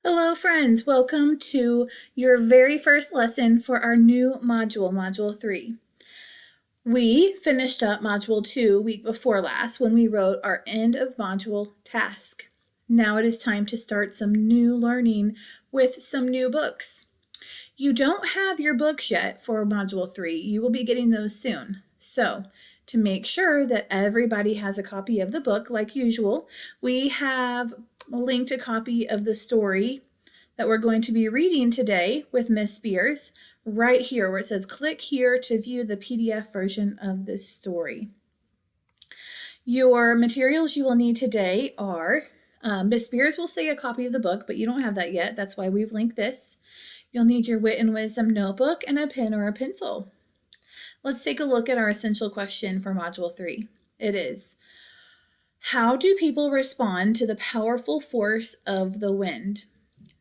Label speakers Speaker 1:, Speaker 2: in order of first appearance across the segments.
Speaker 1: Hello, friends. Welcome to your very first lesson for our new module, Module 3. We finished up Module 2 week before last when we wrote our end of module task. Now it is time to start some new learning with some new books. You don't have your books yet for Module 3. You will be getting those soon. So, to make sure that everybody has a copy of the book like usual, we have linked a copy of the story that we're going to be reading today with Miss Spears right here where it says click here to view the PDF version of this story. Your materials you will need today are Miss Spears will say a copy of the book, but you don't have that yet. That's why we've linked this. You'll need your Wit and Wisdom notebook and a pen or a pencil. Let's take a look at our essential question for Module 3. It is, how do people respond to the powerful force of the wind?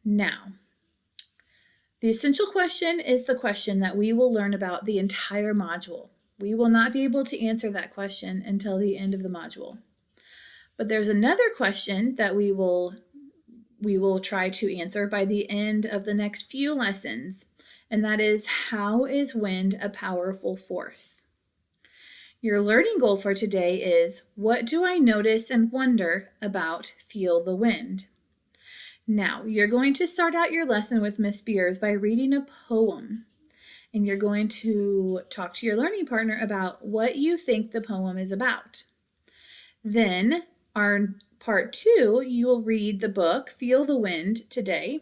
Speaker 1: Now, the essential question is the question that we will learn about the entire module. We will not be able to answer that question until the end of the module. But there's another question that we will try to answer by the end of the next few lessons, and that is, how is wind a powerful force? Your learning goal for today is, what do I notice and wonder about Feel the Wind? Now, you're going to start out your lesson with Miss Spears by reading a poem, and you're going to talk to your learning partner about what you think the poem is about. Then, our part 2, you will read the book, Feel the Wind, today,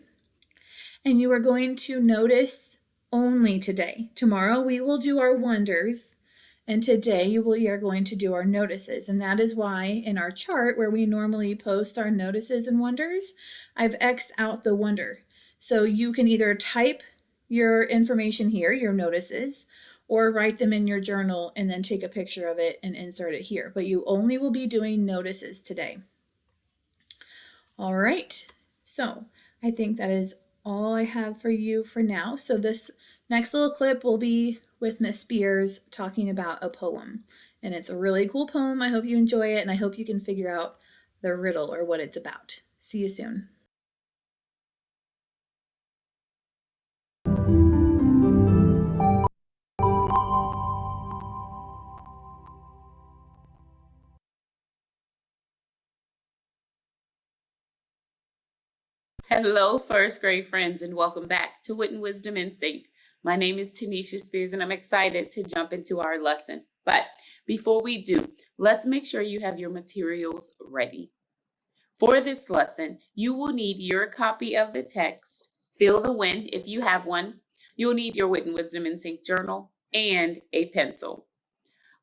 Speaker 1: and you are going to notice only today. Tomorrow we will do our wonders, and today we are going to do our notices, and that is why in our chart where we normally post our notices and wonders, I've X'd out the wonder. So you can either type your information here, your notices, or write them in your journal and then take a picture of it and insert it here. But you only will be doing notices today. All right, so I think that is all I have for you for now. So this next little clip will be with Miss Spears talking about a poem. And it's a really cool poem. I hope you enjoy it, and I hope you can figure out the riddle or what it's about. See you soon.
Speaker 2: Hello, first grade friends, and welcome back to Wit and Wisdom in Sync. My name is Tanisha Spears, and I'm excited to jump into our lesson. But before we do, let's make sure you have your materials ready. For this lesson, you will need your copy of the text, Feel the Wind if you have one. You'll need your Wit and Wisdom in Sync journal and a pencil.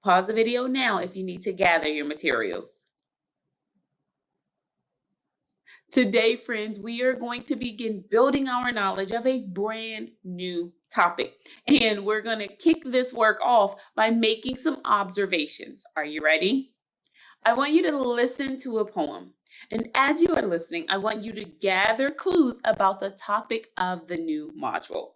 Speaker 2: Pause the video now if you need to gather your materials. Today, friends, we are going to begin building our knowledge of a brand new topic. And we're going to kick this work off by making some observations. Are you ready? I want you to listen to a poem. And as you are listening, I want you to gather clues about the topic of the new module.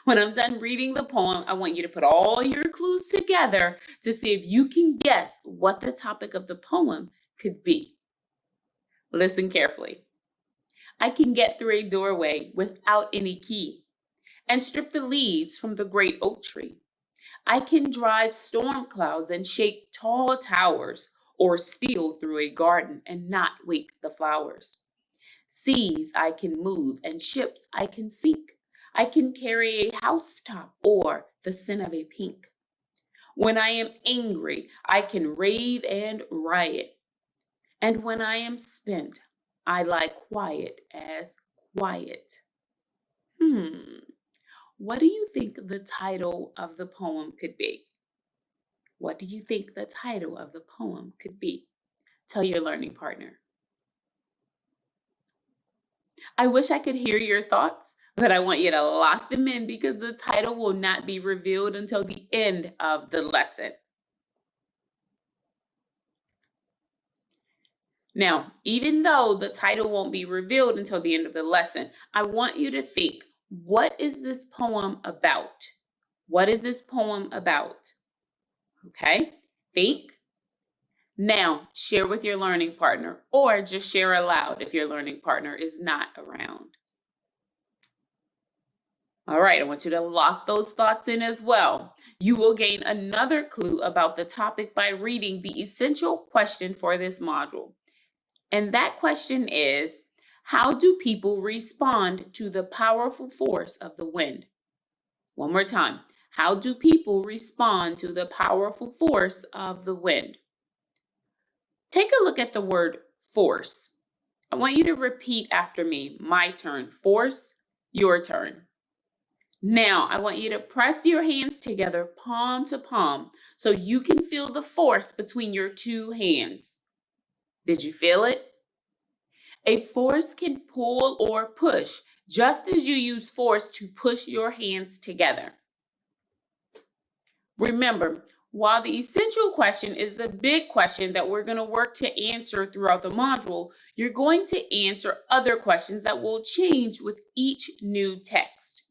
Speaker 2: When I'm done reading the poem, I want you to put all your clues together to see if you can guess what the topic of the poem could be. Listen carefully. I can get through a doorway without any key and strip the leaves from the great oak tree. I can drive storm clouds and shake tall towers, or steal through a garden and not wake the flowers. Seas I can move and ships I can sink. I can carry a housetop or the scent of a pink. When I am angry, I can rave and riot. And when I am spent, I lie quiet as quiet. What do you think the title of the poem could be? What do you think the title of the poem could be? Tell your learning partner. I wish I could hear your thoughts, but I want you to lock them in because the title will not be revealed until the end of the lesson. Now, even though the title won't be revealed until the end of the lesson, I want you to think, what is this poem about? What is this poem about? Okay, think. Now, share with your learning partner, or just share aloud if your learning partner is not around. All right, I want you to lock those thoughts in as well. You will gain another clue about the topic by reading the essential question for this module. And that question is, how do people respond to the powerful force of the wind? One more time. How do people respond to the powerful force of the wind? Take a look at the word force. I want you to repeat after me. My turn. Force, your turn. Now, I want you to press your hands together, palm to palm, so you can feel the force between your two hands. Did you feel it? A force can pull or push, just as you use force to push your hands together. Remember, while the essential question is the big question that we're going to work to answer throughout the module, you're going to answer other questions that will change with each new text.